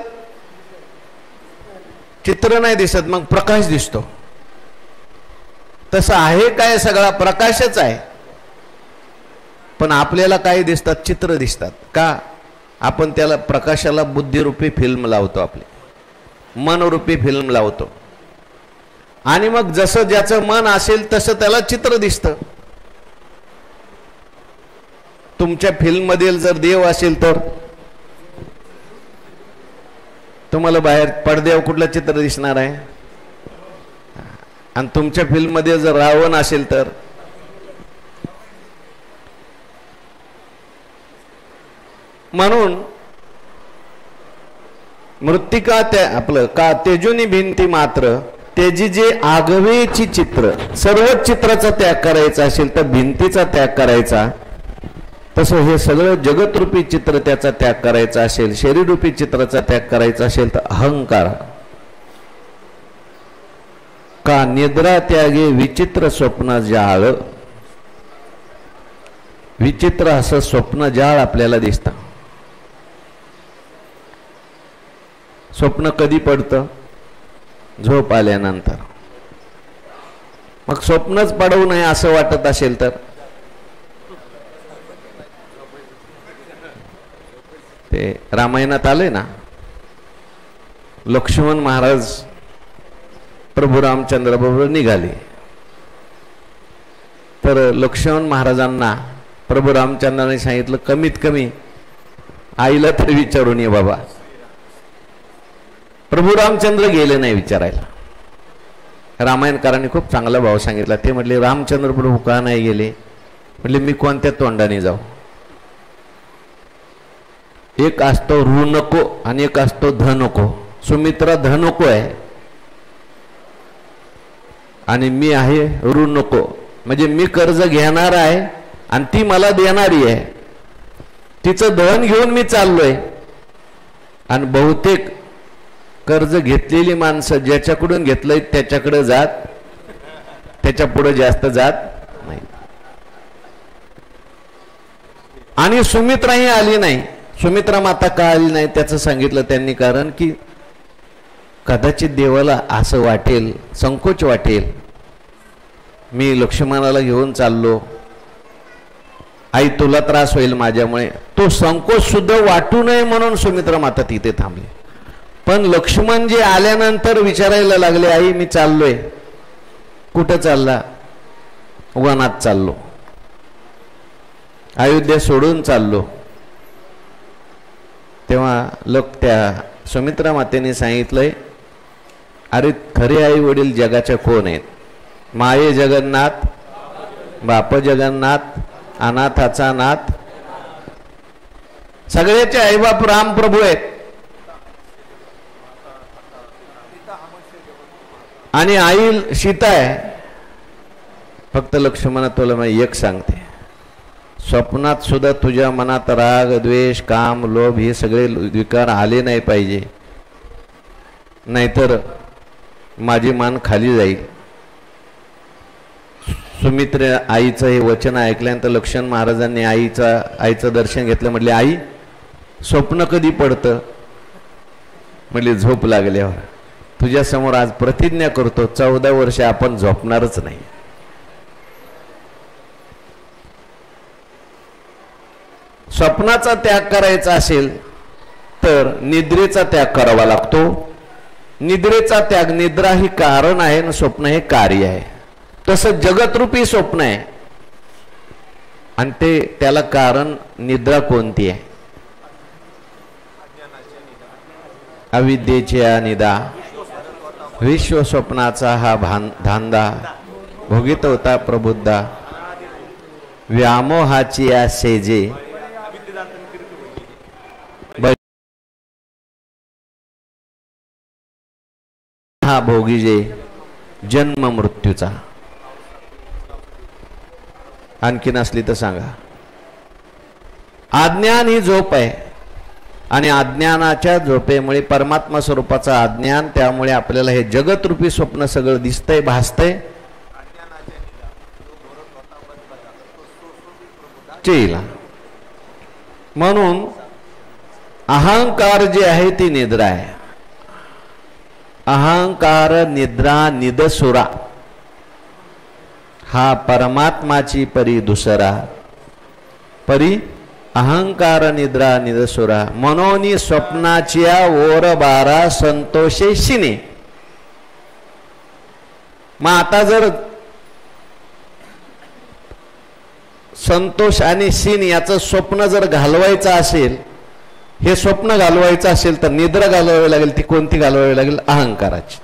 चित्र नाही दिसत, मग प्रकाश दिसतो. तसं आहे काय? सगळा प्रकाशच आहे. पण आपल्याला काय दिसतात? चित्र दिसतात. का? आपण त्याला प्रकाशाला बुद्धिरूपी फिल्म लावतो, आपली मनरूपी फिल्म लावतो. आणि मग जसं ज्याचं मन असेल तसं त्याला चित्र दिसतं. तुमच्या फिल्म मधील जर देव असेल तर तुम्हाला बाहेर पडद्यावर कुठलं चित्र दिसणार आहे? आणि तुमच्या फिल्म मध्ये जर रावण असेल तर म्हणून मृत्तिका त्या आपलं का तेजुनी भिंती मात्र तेजी जे आगवेची चित्र. सर्व चित्राचा त्याग करायचा असेल तर भिंतीचा त्याग करायचा. तसं हे सगळं जगतरूपी चित्र त्याचा त्याग करायचा असेल, शरीररूपी चित्राचा त्याग करायचा असेल तर अहंकार. का निद्रा त्यागे विचित्र स्वप्न जाळ. विचित्र असं स्वप्न जाळ आपल्याला दिसतं. स्वप्न कधी पडतं? झोप आल्यानंतर. मग स्वप्नच पडवू नये असं वाटत असेल तर ते रामायणात आले ना, लक्ष्मण महाराज प्रभू रामचंद्र बरोबर निघाले. तर लक्ष्मण महाराजांना प्रभू रामचंद्राने सांगितलं, कमीत कमी आईला तरी विचारून ये बाबा. प्रभू रामचंद्र गेले नाही विचारायला. रामायणकारांनी खूप चांगला भाव सांगितला. ते म्हटले, रामचंद्र प्रभू का नाही गेले? म्हणजे मी कोणत्या तोंडाने जाऊ? एक असतो ऋ नको आणि एक असतो ध नको. सुमित्रा ध नको आहे आणि मी आहे ऋ नको. म्हणजे मी कर्ज घेणार आहे आणि ती मला देणारी आहे. तिचं धन घेऊन मी चाललोय. आणि बहुतेक कर्ज घेतलेली माणसं ज्याच्याकडून घेतलंय त्याच्याकडे जात, त्याच्या पुढे जास्त जात नाही. आणि सुमित्राही आली नाही. सुमित्रा माता का आली नाही त्याचं सांगितलं त्यांनी. कारण की कदाचित देवाला असं वाटेल, संकोच वाटेल, मी लक्ष्मणाला घेऊन चाललो, आई तुला त्रास होईल माझ्यामुळे. तो संकोच सुद्धा वाटू नये म्हणून सुमित्रा माता तिथे थांबली. पण लक्ष्मण जे आल्यानंतर विचारायला लागले, आई मी चाललोय. कुठं चालला? वनात चाललो, अयोध्या सोडून चाललो. तेव्हा त्या सुमित्रा मातेने सांगितलंय, अरे खरे आई वडील जगाच्या कोण आहेत? माये जगन्नाथ, बाप जगन्नाथ, अनाथाचा नाथ. सगळ्याचे आईबाप राम प्रभू आहेत. आणि आई सीता आहे. फक्त लक्ष्मण तुला मी एक सांगते, स्वप्नात सुद्धा तुझ्या मनात राग, द्वेष, काम, लोभ हे सगळे विकार आले नाही पाहिजे, नाहीतर माझी मान खाली जाईल. सुमित्र आईचं हे वचन ऐकल्यानंतर लक्ष्मण महाराजांनी आईचं दर्शन घेतलं. म्हटले, आई स्वप्न कधी पडतं? म्हटले, झोप लागल्यावर. तुझ्या समोर आज प्रतिज्ञा करतो, 14 वर्ष आपण झोपणारच नाही. स्वप्नाचा त्याग करायचा असेल तर निद्रेचा त्याग करावा लागतो. निद्रेचा त्याग, निद्रा ही कारण आहे आणि स्वप्न हे कार्य आहे. तसं जगतरूपी स्वप्न आहे आणि त्याला कारण निद्रा कोणती आहे? अविद्येची निदा, विश्व स्वप्नाचा हा धांदा, भोगित होता प्रबुद्धा, व्यामोहाची या सेजे, हा भोगीजे जन्म मृत्यूचा. आणखीन असली तर सांगा. अज्ञान ही झोप आहे आणि अज्ञानाच्या झोपेमुळे परमात्मा स्वरूपाचा अज्ञान, त्यामुळे आपल्याला हे जगतरूपी स्वप्न सगळं दिसतंय, भासतंय. म्हणून अहंकार जे आहे ती निद्रा आहे. अहंकार निद्रा निदसुरा, हा परमात्माची परी दुसरा. परी अहंकार निद्रा निदसुरा, मनोनी स्वप्नाच्या ओर बारा संतोषे शिने. मग आता जर संतोष आणि शिन याचं स्वप्न जर घालवायचं असेल, हे स्वप्न घालवायचं असेल तर निद्रा घालवावी लागेल. ती कोणती घालवावी लागेल? अहंकाराची.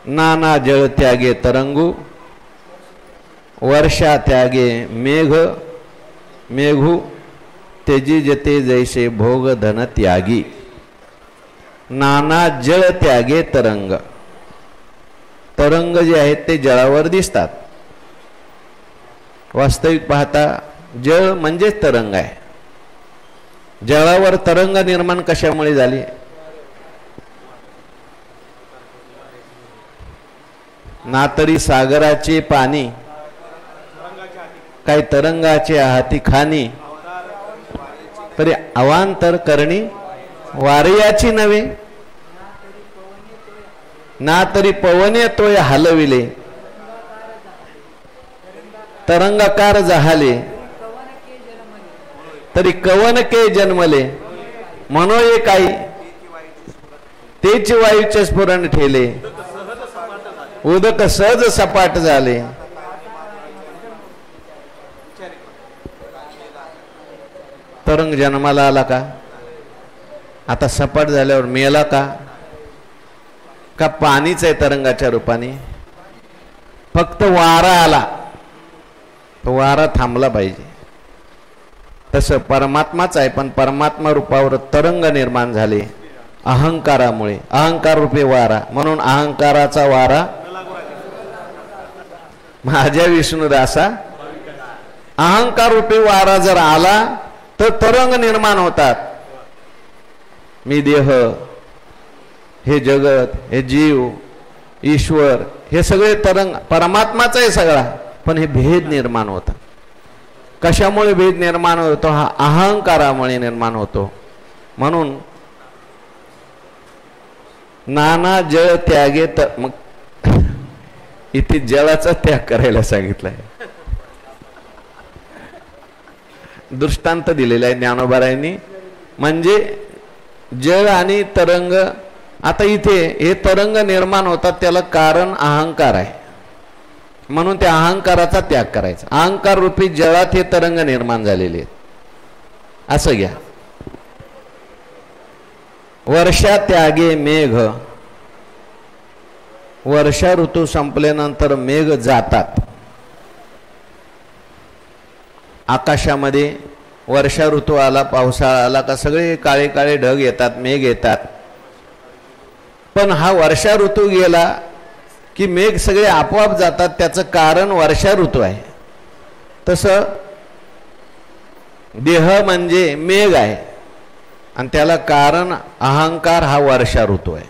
नाना जळ त्यागे तरंगू, वर्षा त्यागे मेघू, तेजी जते जैसे भोग धन त्यागी. नाना जळ त्यागे तरंग. तरंग जे आहेत ते जळावर दिसतात. वास्तविक पाहता जळ म्हणजेच तरंग आहे. जळावर तरंग निर्माण कशामुळे झाली? ना तरी सागराचे पाणी, काय तरंगाचे हाती खाणी, तरी अवांतर करणी वारयाची नव्हे. ना तरी पवने तोय हलविले, तरंगाकार जहाले, तरी कवन के जन्मले. म्हणो ये काही तेच वायूचे स्फुरण ठेले, उदक सहज सपाट झाले. तरंग जन्माला आला का? आता सपाट झाल्यावर मेला का? का पाणीच आहे तरंगाच्या रूपाने? फक्त वारा आला तो वारा थांबला पाहिजे. तसं परमात्माच आहे, पण परमात्मा रूपावर तरंग निर्माण झाले अहंकारामुळे. अहंकार रूपी वारा, म्हणून अहंकाराचा वारा माझ्या विष्णुदासा. अहंकार रूपी वारा जर आला तर तरंग निर्माण होतात. मी देह, हे जगत, हे जीव, ईश्वर, हे सगळे तरंग परमात्माचा आहे सगळा, पण हे भेद निर्माण होतात. कशामुळे भेद निर्माण होतो? हा अहंकारामुळे निर्माण होतो. म्हणून नाना जळ त्यागे, मग इथे जळाचा त्याग करायला सांगितलंय. दृष्टांत दिलेला आहे ज्ञानोबारायांनी. म्हणजे जळ आणि तरंग, आता इथे हे तरंग निर्माण होतात त्याला कारण अहंकार आहे, म्हणून त्या अहंकाराचा त्याग करायचा. अहंकार रूपी जळात हे तरंग निर्माण झालेले आहेत. असं घ्या. वर्षा त्यागे मेघ, वर्षा ऋतू संपल्यानंतर मेघ जातात. आकाशामध्ये वर्षा ऋतू आला, पावसाळा आला का सगळे काळे काळे ढग येतात, मेघ येतात. पण हा वर्षा ऋतू गेला की मेघ सगळे आपोआप जातात. त्याचं कारण वर्षा ऋतू आहे. तसं देह म्हणजे मेघ आहे आणि त्याला कारण अहंकार हा वर्षा ऋतू आहे.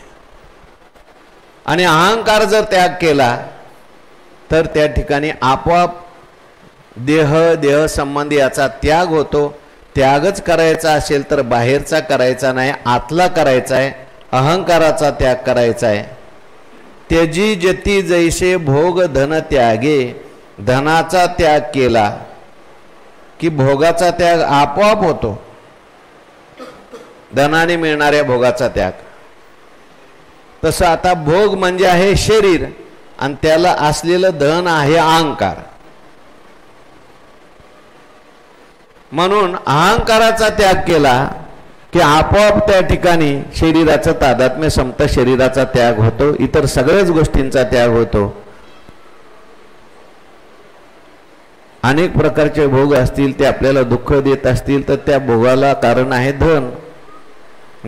आणि अहंकार जर त्याग केला तर त्या ठिकाणी आपोआप देह संबंधी याचा त्याग होतो. त्यागच करायचा असेल तर बाहेरचा करायचा नाही, आतला करायचा आहे. अहंकाराचा त्याग करायचा आहे. त्यजी जती जैसे भोग धन त्यागे, धनाचा त्याग केला की भोगाचा त्याग आपोआप होतो. धनाने मिळणाऱ्या भोगाचा त्याग. तसं आता भोग म्हणजे आहे शरीर आणि त्याला असलेलं धन आहे अहंकार. म्हणून अहंकाराचा त्याग केला की आपोआप त्या ठिकाणी शरीराचं तादात्म्य संपतं, शरीराचा त्याग होतो, इतर सगळ्याच गोष्टींचा त्याग होतो. अनेक प्रकारचे भोग असतील ते आपल्याला दुःख देत असतील तर त्या भोगाला कारण आहे धन.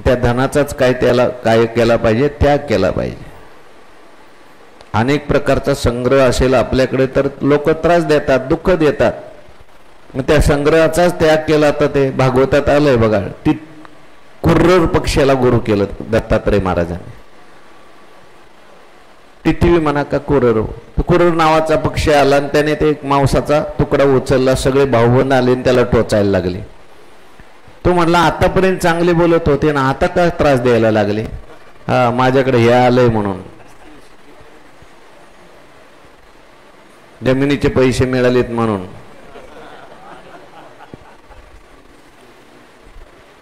त्या धनाचाच त्याला काय केला पाहिजे? त्याग केला पाहिजे. अनेक प्रकारचा संग्रह असेल आपल्याकडे तर लोक त्रास देतात, दुःख देतात. मग त्या संग्रहाचाच त्याग केला तर ते भागवतात आलंय बघा. ती कुर्र पक्ष्याला गुरु केलं दत्तात्रय महाराजांनी. टिटवी म्हणा का कुर्र, कुर्र नावाचा पक्षी आला आणि त्याने ते एक मांसाचा तुकडा उचलला. सगळे भाऊबंद आले आणि त्याला टोचायला लागले. तो म्हटला आतापर्यंत चांगले बोलत होते ना, आता का त्रास द्यायला लागले? हा, माझ्याकडे हे आलंय म्हणून, जमिनीचे पैसे मिळालेत म्हणून.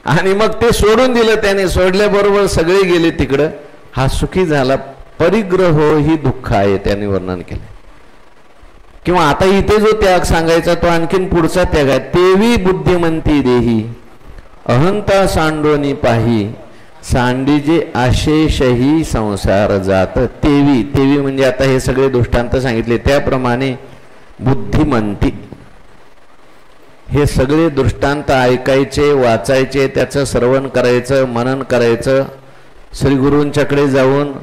आणि मग ते सोडून दिलं त्याने. सोडल्याबरोबर सगळे गेले तिकडं. हा सुखी झाला. परिग्रह ही दुःख आहे त्याने वर्णन केलं. किंवा आता इथे जो त्याग सांगायचा तो आणखीन पुढचा त्याग आहे. तेवी बुद्धिमंती देही अहंता सांडोनी पाही, सांडीजे आशेषही संसार जात. तेवी, तेवी म्हणजे आता हे सगळे दृष्टांत सांगितले त्याप्रमाणे बुद्धिमंती, हे सगळे दृष्टांत ऐकायचे, वाचायचे, त्याचं श्रवण करायचं, मनन करायचं, श्री गुरूंच्याकडे जाऊन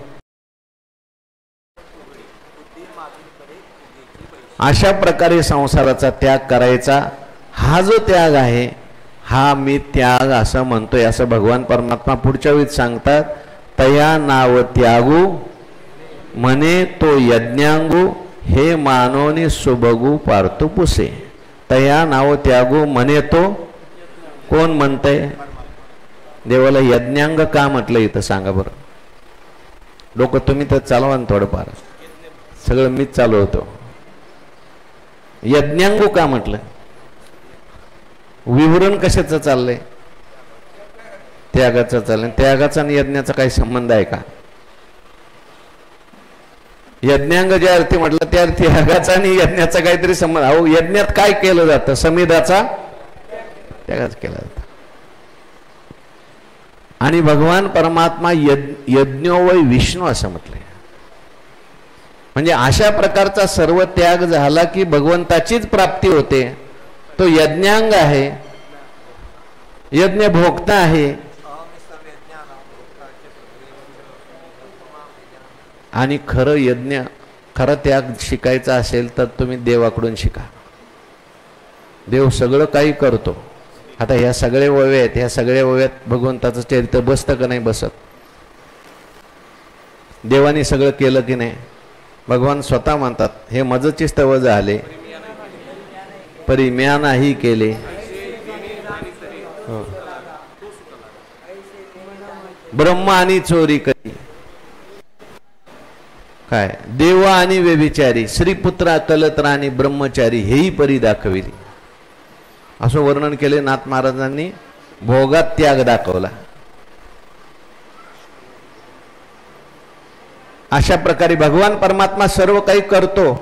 अशा प्रकारे संसाराचा त्याग करायचा. हा जो त्याग आहे हा मी त्याग असं म्हणतोय, असं भगवान परमात्मा पुढच्या वेळी सांगतात. तया नाव त्यागू म्हणे तो यज्ञांगू, हे मानोनी सुभगू पार्थू पुसे. तया नाव त्यागू म्हणे तो कोण म्हणतंय? देवाला यज्ञांग का म्हटलं इथं सांगा बरं. लोक तुम्ही तर चालवा ना थोडंफार, सगळं मीच चालवतो. यज्ञांगू का म्हटलं? विवरण कशाचं चाललंय? त्यागाचं चाललंय. त्यागाचा आणि यज्ञाचा काही संबंध आहे का? यज्ञांग ज्या अर्थी म्हटलं त्या त्यागाचा आणि यज्ञाचा काहीतरी संबंध. अहो, यज्ञात काय केलं जातं? समिधाचा त्यागाच केला जातो. आणि भगवान परमात्मा यज्ञो वै विष्णू असं म्हटलंय. म्हणजे अशा प्रकारचा सर्व त्याग झाला की भगवंताचीच प्राप्ती होते. तो यज्ञांग आहे, यज्ञ भोक्ता आहे. आणि खरं यज्ञ, खरं त्याग शिकायचा असेल तर तुम्ही देवाकडून शिका. देव सगळं काही करतो. आता ह्या सगळे ओव्या आहेत, ह्या सगळ्या ओव्यात भगवंताचं चरित्र बसतं का नाही बसत? देवाने सगळं केलं की नाही? भगवान स्वतः म्हणतात, हे मजची स्तव झाले परी म्या नाही केले. ब्रह्म आणि चोरी करी, काय देव आणि व्यभिचारी, श्रीपुत्रा कलत्र आणि ब्रह्मचारी हेही परी दाखविली. असं वर्णन केले नाथ महाराजांनी. भोगात त्याग दाखवला. अशा प्रकारे भगवान परमात्मा सर्व काही करतो.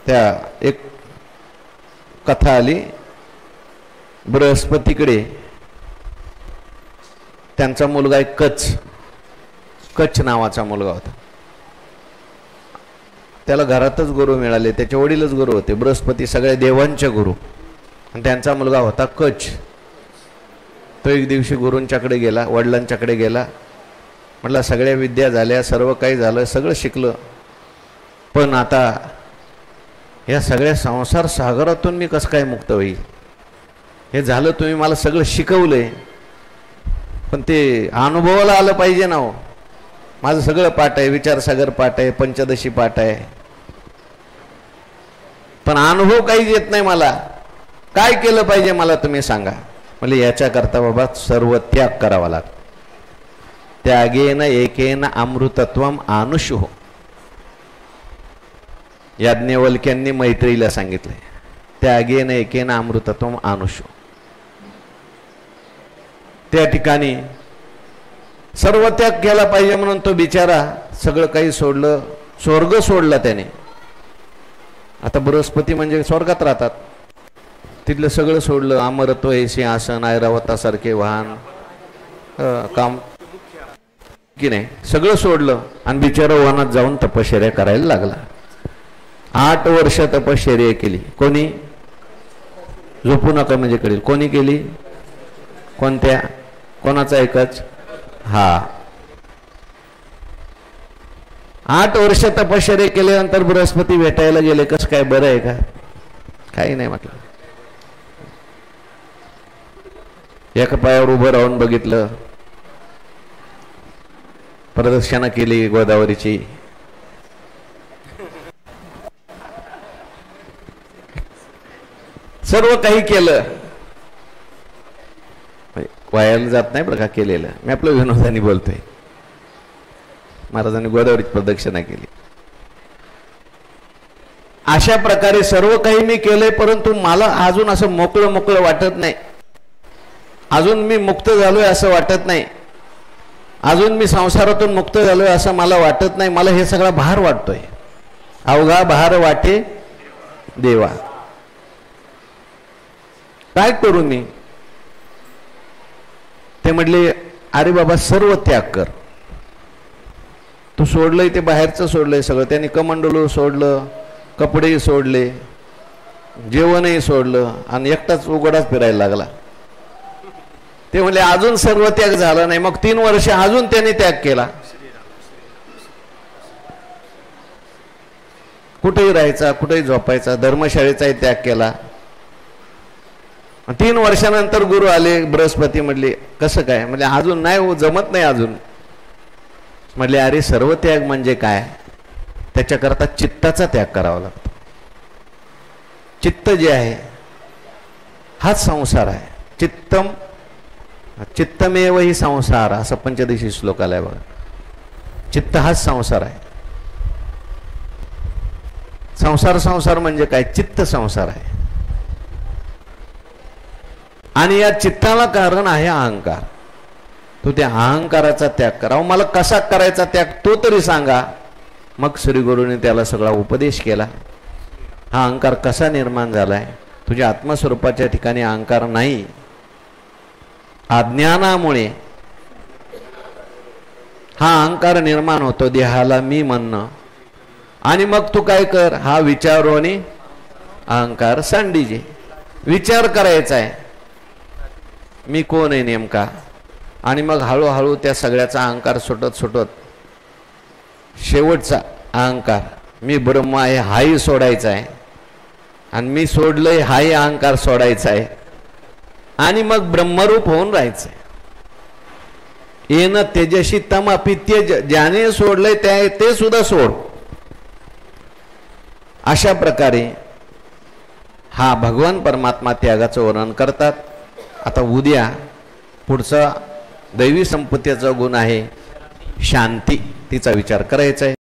त्या एक कथा आली, बृहस्पतीकडे त्यांचा मुलगा एक कच नावाचा मुलगा होता. त्याला घरातच गुरु मिळाले, त्याचे वडीलच गुरु होते. बृहस्पती सगळ्या देवांचे गुरु, आणि त्यांचा मुलगा होता कच. तो एक दिवशी गुरूंच्याकडे गेला, वडिलांच्याकडे गेला. म्हटलं सगळ्या विद्या झाल्या, सर्व काही झालं, सगळं शिकलं, पण आता या सगळ्या संसार सागरातून मी कसं काय मुक्त होईल? हे झालं, तुम्ही मला सगळं शिकवलंय, पण ते अनुभवाला आलं पाहिजे ना हो. माझं सगळं पाठ आहे, विचारसागर पाठ आहे, पंचदशी पाठ आहे, पण अनुभव काहीच येत नाही मला. काय केलं पाहिजे मला तुम्ही सांगा. म्हणजे याच्याकरता बाबा सर्व त्याग करावा लागतो. त्यागेन एकेन अमृतत्वम आनुषुः. याज्ञवल्क्यांनी मैत्रीला सांगितले, त्यागेन एकेन अमृतत्वम आनुषुः. त्या ठिकाणी सर्व त्याग केला पाहिजे म्हणून तो बिचारा सगळं काही सोडलं, स्वर्ग सोडला त्याने. आता बृहस्पती म्हणजे स्वर्गात राहतात, तिथलं सगळं सोडलं. अमरत्व हे सिंहासन, ऐरावतासारखे वाहन, काम की नाही, सगळं सोडलं आणि बिचारा वनात जाऊन तपश्चर्या करायला लागला. 8 वर्ष तपश्चर्या केली. कोणी? झोपू नका म्हणजे कळेल. कोणी केली? कोणत्या? कोणाचा एकच? हा. 8 वर्ष तपश्चर्या केल्यानंतर बृहस्पती भेटायला गेले. कसं काय, बरं आहे का? काही नाही म्हटलं. एका पायावर उभं राहून बघितलं, प्रदक्षिणा केली गोदावरीची. सर्व काही केलं, वायाला जात नाही बरं का केलेलं. मी आपलं विनोदाने बोलतोय. महाराजांनी गोदावरीची प्रदक्षिणा केली. अशा प्रकारे सर्व काही मी केलंय, परंतु मला अजून असं मोकळं मोकळं वाटत नाही. अजून मी मुक्त झालोय असं वाटत नाही. अजून मी संसारातून मुक्त झालोय असं मला वाटत नाही. मला हे सगळा भार वाटतोय. अवघा भार वाटे देवा. काय करू मी? ते म्हटले, अरे बाबा सर्व त्याग कर. तू सोडलंय ते बाहेरचं सोडलंय सगळं. त्यांनी कमंडलू सोडलं, कपडेही सोडले, जेवणही सोडलं आणि एकटाच उघडाच फिरायला लागला. ते म्हणले अजून सर्व त्याग झाला नाही. मग 3 वर्ष अजून त्याने त्याग केला. कुठेही राहायचा, कुठेही झोपायचा, धर्मशाळेचाही त्याग केला. 3 वर्षानंतर गुरु आले. बृहस्पती म्हटले कसं काय? म्हणजे अजून नाही हो, जमत नाही अजून. म्हटले अरे सर्व त्याग म्हणजे काय? त्याच्याकरता चित्ताचा त्याग करावा लागतो. चित्त जे आहे हाच संसार आहे. चित्तमेव ही संसार, असं पंचदशी श्लोक आलाय बघा. चित्त हाच संसार आहे. संसार म्हणजे काय? चित्त संसार आहे. आणि या चित्ताला कारण आहे अहंकार. तो त्या अहंकाराचा त्याग करा. मला कसा करायचा त्याग तो तरी सांगा. मग श्री गुरुने त्याला सगळा उपदेश केला. हा अहंकार कसा निर्माण झालाय? तुझ्या आत्मस्वरूपाच्या ठिकाणी अहंकार नाही. अज्ञानामुळे हा अहंकार निर्माण होतो देहाला मी म्हणणं. आणि मग तू काय कर, हा विचारोनी अहंकार सांडीजे. विचार करायचा आहे मी कोण आहे नेमका, आणि मग हळूहळू त्या सगळ्याचा अहंकार सुटत सुटत शेवटचा अहंकार मी ब्रह्म आहे हाही सोडायचा आहे, आणि मी सोडलंय हाही अहंकार सोडायचा आहे, आणि मग ब्रह्मरूप होऊन राहायचंय. येन तेजशी तम अपि त्यज, ज्याने सोडलंय ते सुद्धा सोड. अशा प्रकारे हा भगवान परमात्मा त्यागाचं वर्णन करतात. आता उद्या पुढचा दैवी संपत्तीचा गुण आहे शांती, तिचा विचार करायचा आहे.